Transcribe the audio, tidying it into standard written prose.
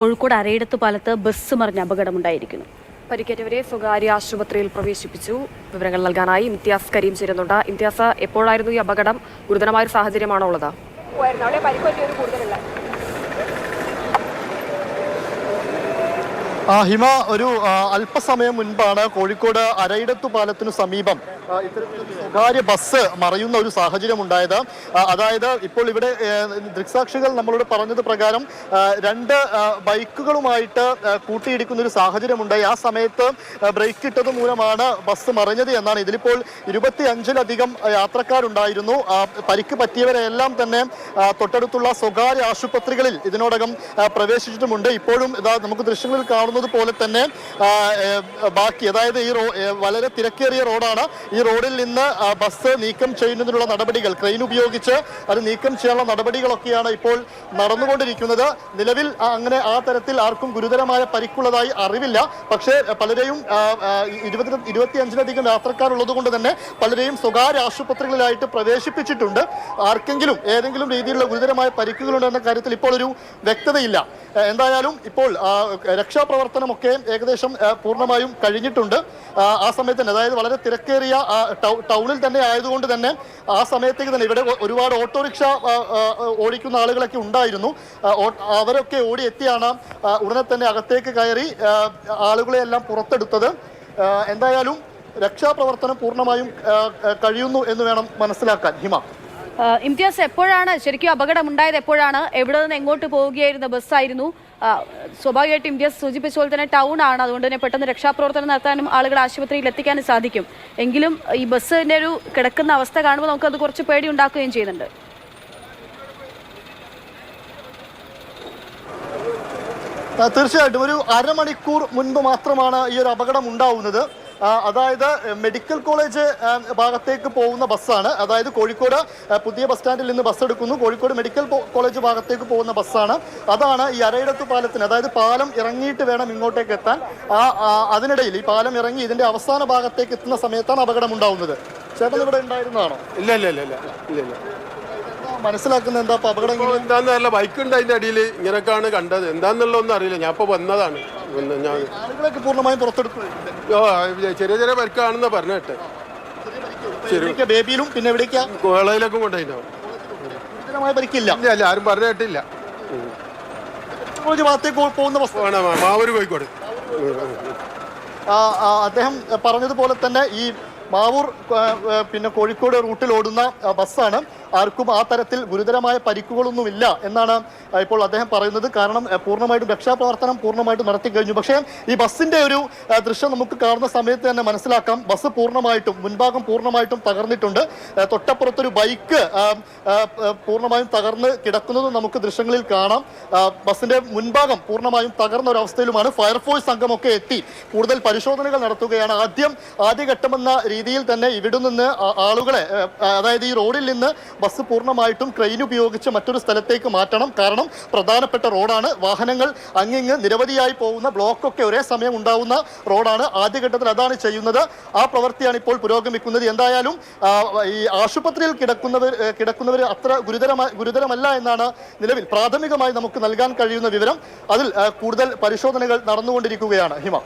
കോഴിക്കോട് അരയിടത്ത് പാലത്ത് bus മറിഞ്ഞ അപകടമുണ്ടായിരിക്കുന്നു. പരിക്കേറ്റവരെ സ്വകാര്യ ആശുപത്രിയിൽ പ്രവേശിപ്പിച്ചു. വിവരങ്ങൾ നൽകാനായി ഇംതിയാസ് കരീം ചേരുന്നുണ്ട്. ഇംതിയാസ്, എപ്പോഴായിരുന്നു ഈ അപകടം? ഗുരുതരമായ സാഹചര്യമാണോ ഉള്ളത്? ഹിമ, ഒരു അല്പസമയം മുൻപാണ് കോഴിക്കോട് അരയിടത്തു പാലത്തിനു സമീപം ഇത്തരത്തിലൊരു സ്വകാര്യ ബസ് മറയുന്ന ഒരു സാഹചര്യം ഉണ്ടായത്. അതായത് ഇപ്പോൾ ഇവിടെ ദൃക്സാക്ഷികൾ നമ്മളോട് പറഞ്ഞത് പ്രകാരം രണ്ട് ബൈക്കുകളുമായിട്ട് കൂട്ടിയിടിക്കുന്ന ഒരു സാഹചര്യം ഉണ്ടായി. ആ സമയത്ത് ബ്രേക്ക് ഇട്ടത് മൂലമാണ് ബസ് മറിഞ്ഞത് എന്നാണ്. ഇതിലിപ്പോൾ 25-ലധികം യാത്രക്കാരുണ്ടായിരുന്നു. പരിക്ക് പറ്റിയവരെല്ലാം തന്നെ തൊട്ടടുത്തുള്ള സ്വകാര്യ ആശുപത്രികളിൽ ഇതിനോടകം പ്രവേശിച്ചിട്ടുമുണ്ട്. ഇപ്പോഴും ഇതാ നമുക്ക് ദൃശ്യങ്ങളിൽ കാണുന്നത് പോലെ തന്നെ ബാക്കി, അതായത് ഈ വളരെ തിരക്കേറിയ റോഡാണ്. ഈ റോഡിൽ നിന്ന് ബസ് നീക്കം ചെയ്യുന്നതിനുള്ള നടപടികൾ, ക്രെയിൻ ഉപയോഗിച്ച് അത് നീക്കം ചെയ്യാനുള്ള നടപടികളൊക്കെയാണ് ഇപ്പോൾ നടന്നുകൊണ്ടിരിക്കുന്നത്. നിലവിൽ അങ്ങനെ ആ തരത്തിൽ ആർക്കും ഗുരുതരമായ പരിക്കുള്ളതായി അറിവില്ല. പക്ഷേ പലരെയും 25-ലധികം യാത്രക്കാരുള്ളത് കൊണ്ട് തന്നെ പലരെയും സ്വകാര്യ ആശുപത്രികളിലായിട്ട് പ്രവേശിപ്പിച്ചിട്ടുണ്ട്. ആർക്കെങ്കിലും ഏതെങ്കിലും രീതിയിലുള്ള ഗുരുതരമായ പരിക്കുകളുണ്ടെന്ന കാര്യത്തിൽ ഇപ്പോൾ ഒരു വ്യക്തതയില്ല. എന്തായാലും ഇപ്പോൾ രക്ഷാപ്രവർത്തനമൊക്കെ ഏകദേശം പൂർണ്ണമായും കഴിഞ്ഞിട്ടുണ്ട്. ആ സമയത്ത് തന്നെ, അതായത് വളരെ തിരക്കേറിയ ടൗണിൽ തന്നെ ആയതുകൊണ്ട് തന്നെ ആ സമയത്തേക്ക് തന്നെ ഇവിടെ ഒരുപാട് ഓട്ടോറിക്ഷ ഓടിക്കുന്ന ആളുകളൊക്കെ ഉണ്ടായിരുന്നു. അവരൊക്കെ ഓടിയെത്തിയാണ് ഉടനെ തന്നെ അകത്തേക്ക് കയറി ആളുകളെയെല്ലാം പുറത്തെടുത്തത്. എന്തായാലും രക്ഷാപ്രവർത്തനം പൂർണ്ണമായും കഴിയുന്നു എന്ന് വേണം മനസ്സിലാക്കാൻ. ഹിമ, ഇംതിയാസ്, എപ്പോഴാണ് ശരിക്കും അപകടം ഉണ്ടായത്? എപ്പോഴാണ്? എവിടെ നിന്ന് എങ്ങോട്ട് പോവുകയായിരുന്ന ബസ്സായിരുന്നു? സ്വാഭാവികമായിട്ട് ഇംതിയാസ് സൂചിപ്പിച്ച പോലെ തന്നെ ടൗൺ ആണ്, അതുകൊണ്ട് തന്നെ പെട്ടെന്ന് രക്ഷാപ്രവർത്തനം നടത്താനും ആളുകളെ ആശുപത്രിയിൽ എത്തിക്കാനും സാധിക്കും. എങ്കിലും ഈ ബസ്സിന്റെ ഒരു കിടക്കുന്ന അവസ്ഥ കാണുമ്പോൾ നമുക്കത് കുറച്ച് പേടി ഉണ്ടാക്കുകയും ചെയ്യുന്നുണ്ട്. തീർച്ചയായിട്ടും ഒരു അരമണിക്കൂർ മുൻപ് മാത്രമാണ് ഈ ഒരു അപകടം ഉണ്ടാവുന്നത്. അതായത് മെഡിക്കൽ കോളേജ് ഭാഗത്തേക്ക് പോകുന്ന ബസ്സാണ്. അതായത് കോഴിക്കോട് പുതിയ ബസ് സ്റ്റാൻഡിൽ നിന്ന് ബസ് എടുക്കുന്നു, കോഴിക്കോട് മെഡിക്കൽ കോളേജ് ഭാഗത്തേക്ക് പോകുന്ന ബസ്സാണ്. അതാണ് ഈ അരയിടത്തു പാലത്തിന്, അതായത് പാലം ഇറങ്ങിയിട്ട് വേണം ഇങ്ങോട്ടേക്ക് എത്താൻ. അതിനിടയിൽ ഈ പാലം ഇറങ്ങി ഇതിന്റെ അവസാന ഭാഗത്തേക്ക് എത്തുന്ന സമയത്താണ് അപകടം ഉണ്ടാവുന്നത്. ചേട്ടൻ ഇവിടെ ഉണ്ടായിരുന്നതാണോ? ഇല്ല. മനസ്സിലാക്കുന്നത് എന്താ അപകടം എന്താന്നല്ല, ബൈക്ക് ഉണ്ട് അതിന്റെ അടിയിൽ, ഇങ്ങനെയൊക്കെയാണ് കണ്ടത്. എന്താന്നുള്ള ഒന്നും അറിയില്ല. ഞാൻ ഇപ്പൊ വന്നതാണ്. ആളുകളൊക്കെ പൂർണ്ണമായും പുറത്തെടുത്തു. ചെറിയ ചെറിയ പരിക്കാണെന്നാ പറഞ്ഞ കേട്ടെ. ബേബിയിലും പിന്നെ എവിടേക്കാ കോളേജിലേക്കും കൊണ്ടുപോയിണ്ടാവും. ഗുരുതരമായ പരിക്കില്ല. ഇല്ല, ആരും പറഞ്ഞു കേട്ടില്ല. പോകുന്ന ബസ് മാവൂര് കോഴിക്കോട്. അദ്ദേഹം പറഞ്ഞതുപോലെ തന്നെ ഈ മാവൂർ പിന്നെ കോഴിക്കോട് റൂട്ടിൽ ഓടുന്ന ബസ്സാണ്. ആർക്കും ആ തരത്തിൽ ഗുരുതരമായ പരിക്കുകളൊന്നുമില്ല എന്നാണ് ഇപ്പോൾ അദ്ദേഹം പറയുന്നത്. കാരണം പൂർണ്ണമായിട്ടും രക്ഷാപ്രവർത്തനം പൂർണ്ണമായിട്ടും നടത്തി കഴിഞ്ഞു. പക്ഷേ ഈ ബസ്സിന്റെ ഒരു ദൃശ്യം നമുക്ക് കാണുന്ന സമയത്ത് തന്നെ മനസ്സിലാക്കാം, ബസ് പൂർണ്ണമായിട്ടും മുൻഭാഗം പൂർണ്ണമായിട്ടും തകർന്നിട്ടുണ്ട്. തൊട്ടപ്പുറത്തൊരു ബൈക്ക് പൂർണ്ണമായും തകർന്ന് കിടക്കുന്നതും നമുക്ക് ദൃശ്യങ്ങളിൽ കാണാം. ബസ്സിന്റെ മുൻഭാഗം പൂർണ്ണമായും തകർന്ന ഒരു അവസ്ഥയിലുമാണ്. ഫയർഫോഴ്സ് സംഘമൊക്കെ എത്തി കൂടുതൽ പരിശോധനകൾ നടത്തുകയാണ്. ആദ്യഘട്ടമെന്ന രീതിയിൽ തന്നെ ഇവിടെ നിന്ന് ആളുകളെ, അതായത് ഈ റോഡിൽ നിന്ന് ബസ് പൂർണ്ണമായിട്ടും ക്രെയിൻ ഉപയോഗിച്ച് മറ്റൊരു സ്ഥലത്തേക്ക് മാറ്റണം. കാരണം പ്രധാനപ്പെട്ട റോഡാണ്. വാഹനങ്ങൾ അങ്ങിങ്ങ് നിരവധിയായി പോകുന്ന, ബ്ലോക്കൊക്കെ ഒരേ സമയം ഉണ്ടാവുന്ന റോഡാണ്. ആദ്യഘട്ടത്തിൽ അതാണ് ചെയ്യുന്നത്. ആ പ്രവൃത്തിയാണ് ഇപ്പോൾ പുരോഗമിക്കുന്നത്. എന്തായാലും ഈ ആശുപത്രിയിൽ കിടക്കുന്നവർ അത്ര ഗുരുതരമല്ല എന്നാണ് നിലവിൽ പ്രാഥമികമായി നമുക്ക് നൽകാൻ കഴിയുന്ന വിവരം. അതിൽ കൂടുതൽ പരിശോധനകൾ നടന്നുകൊണ്ടിരിക്കുകയാണ്. ഹിമ.